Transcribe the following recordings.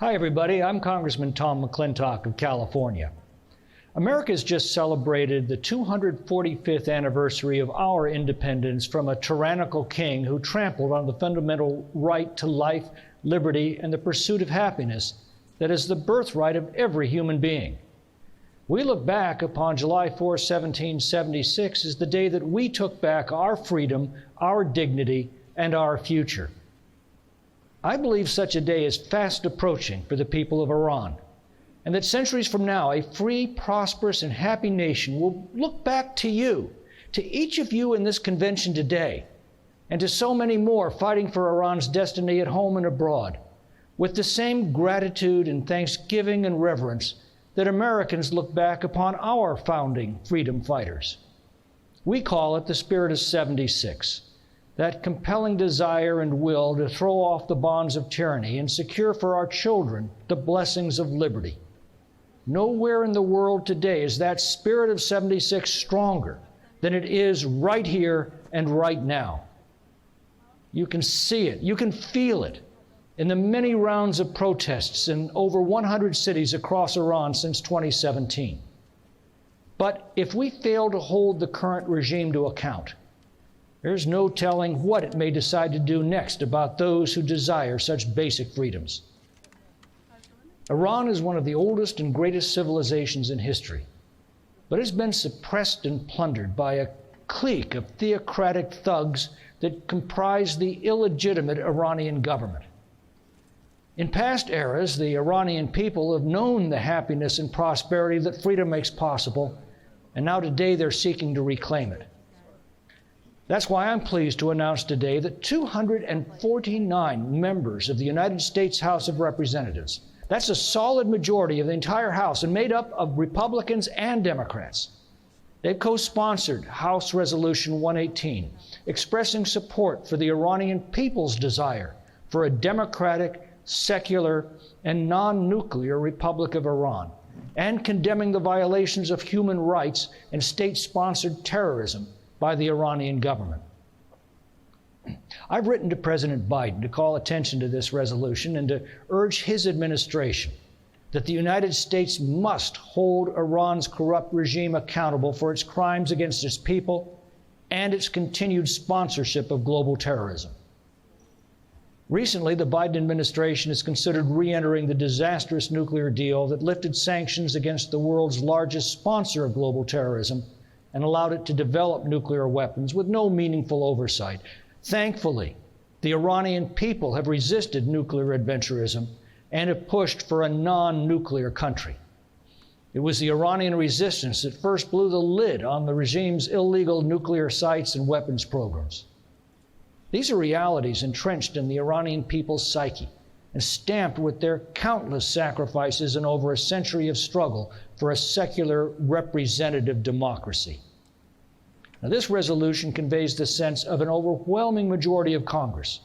Hi, everybody. I'm Congressman Tom McClintock of California. America has just celebrated the 245th anniversary of our independence from a tyrannical king who trampled on the fundamental right to life, liberty, and the pursuit of happiness that is the birthright of every human being. We look back upon July 4, 1776 as the day that we took back our freedom, our dignity, and our future. I believe such a day is fast approaching for the people of Iran, and that centuries from now, a free, prosperous, and happy nation will look back to you, to each of you in this convention today, and to so many more fighting for Iran's destiny at home and abroad, with the same gratitude and thanksgiving and reverence that Americans look back upon our founding freedom fighters. We call it the spirit of '76. That compelling desire and will to throw off the bonds of tyranny and secure for our children the blessings of liberty. Nowhere in the world today is that spirit of '76 stronger than it is right here and right now. You can see it, you can feel it in the many rounds of protests in over 100 cities across Iran since 2017. But if we fail to hold the current regime to account, there's no telling what it may decide to do next about those who desire such basic freedoms. Iran is one of the oldest and greatest civilizations in history, but it's been suppressed and plundered by a clique of theocratic thugs that comprise the illegitimate Iranian government. In past eras, the Iranian people have known the happiness and prosperity that freedom makes possible, and now today they're seeking to reclaim it. That's why I'm pleased to announce today that 249 members of the United States House of Representatives, that's a solid majority of the entire House and made up of Republicans and Democrats, they've co-sponsored House Resolution 118, expressing support for the Iranian people's desire for a democratic, secular, and non-nuclear Republic of Iran, and condemning the violations of human rights and state-sponsored terrorism by the Iranian government. I've written to President Biden to call attention to this resolution and to urge his administration that the United States must hold Iran's corrupt regime accountable for its crimes against its people and its continued sponsorship of global terrorism. Recently, the Biden administration has considered re-entering the disastrous nuclear deal that lifted sanctions against the world's largest sponsor of global terrorism and allowed it to develop nuclear weapons with no meaningful oversight. Thankfully, the Iranian people have resisted nuclear adventurism and have pushed for a non-nuclear country. It was the Iranian Resistance that first blew the lid on the regime's illegal nuclear sites and weapons programs. These are realities entrenched in the Iranian people's psyche and stamped with their countless sacrifices in over a century of struggle for a secular, representative democracy. Now, this resolution conveys the sense of an overwhelming majority of Congress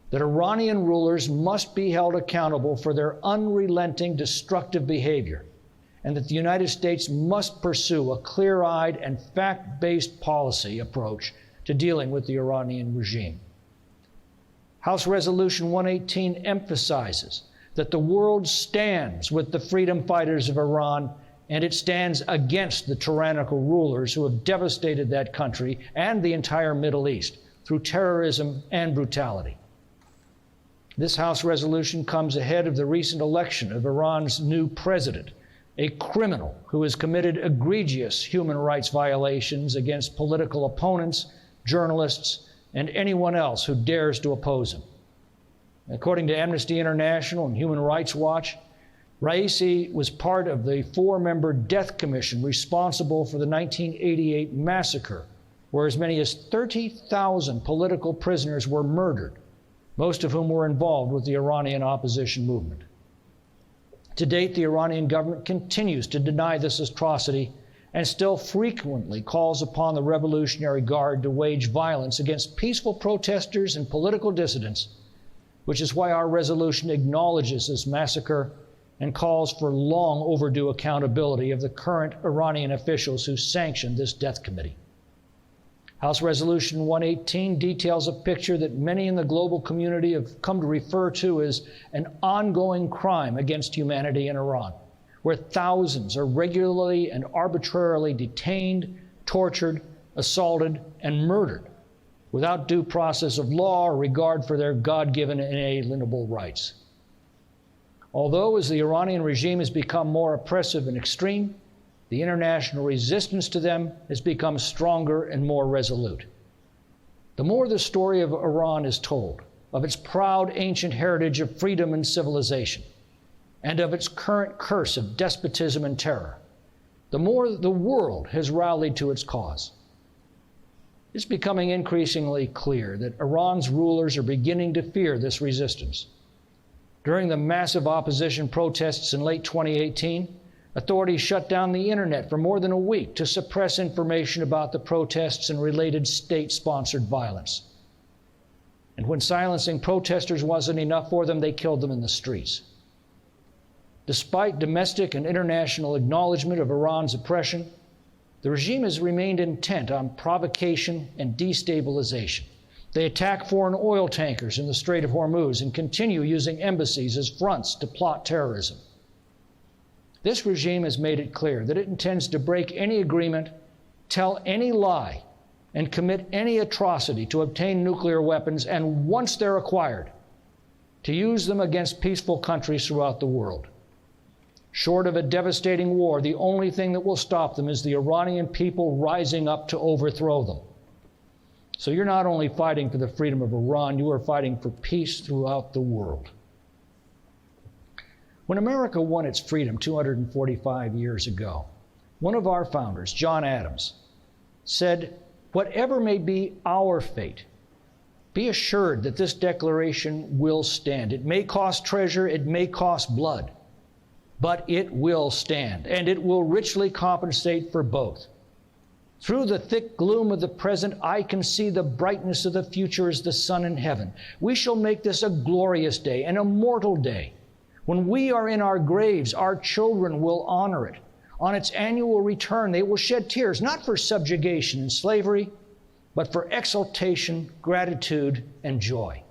that Iranian rulers must be held accountable for their unrelenting, destructive behavior, and that the United States must pursue a clear-eyed and fact-based policy approach to dealing with the Iranian regime. House Resolution 118 emphasizes that the world stands with the freedom fighters of Iran, and it stands against the tyrannical rulers who have devastated that country and the entire Middle East through terrorism and brutality. This House resolution comes ahead of the recent election of Iran's new president, a criminal who has committed egregious human rights violations against political opponents, journalists, and anyone else who dares to oppose him. According to Amnesty International and Human Rights Watch, Raisi was part of the 4-member death commission responsible for the 1988 massacre, where as many as 30,000 political prisoners were murdered, most of whom were involved with the Iranian opposition movement. To date, the Iranian government continues to deny this atrocity and still frequently calls upon the Revolutionary Guard to wage violence against peaceful protesters and political dissidents, which is why our resolution acknowledges this massacre and calls for long overdue accountability of the current Iranian officials who sanctioned this death committee. House Resolution 118 details a picture that many in the global community have come to refer to as an ongoing crime against humanity in Iran, where thousands are regularly and arbitrarily detained, tortured, assaulted, and murdered without due process of law or regard for their God-given inalienable rights. Although, as the Iranian regime has become more oppressive and extreme, the international resistance to them has become stronger and more resolute. The more the story of Iran is told, of its proud ancient heritage of freedom and civilization, and of its current curse of despotism and terror, the more the world has rallied to its cause. It's becoming increasingly clear that Iran's rulers are beginning to fear this resistance. During the massive opposition protests in late 2018, authorities shut down the internet for more than a week to suppress information about the protests and related state-sponsored violence. And when silencing protesters wasn't enough for them, they killed them in the streets. Despite domestic and international acknowledgement of Iran's oppression, the regime has remained intent on provocation and destabilization. They attack foreign oil tankers in the Strait of Hormuz and continue using embassies as fronts to plot terrorism. This regime has made it clear that it intends to break any agreement, tell any lie, and commit any atrocity to obtain nuclear weapons, and once they're acquired, to use them against peaceful countries throughout the world. Short of a devastating war, the only thing that will stop them is the Iranian people rising up to overthrow them. So you're not only fighting for the freedom of Iran, you are fighting for peace throughout the world. When America won its freedom 245 years ago, one of our founders, John Adams, said, "Whatever may be our fate, be assured that this declaration will stand. It may cost treasure, it may cost blood, but it will stand, and it will richly compensate for both. Through the thick gloom of the present, I can see the brightness of the future as the sun in heaven. We shall make this a glorious day, an immortal day. When we are in our graves, our children will honor it. On its annual return, they will shed tears, not for subjugation and slavery, but for exultation, gratitude, and joy."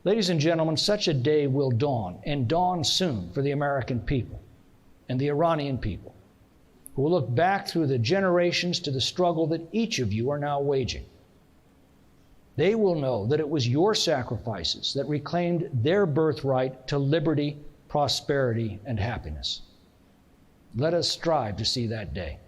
Ladies and gentlemen, such a day will dawn, and dawn soon, for the American people and the Iranian people, who will look back through the generations to the struggle that each of you are now waging. They will know that it was your sacrifices that reclaimed their birthright to liberty, prosperity, and happiness. Let us strive to see that day.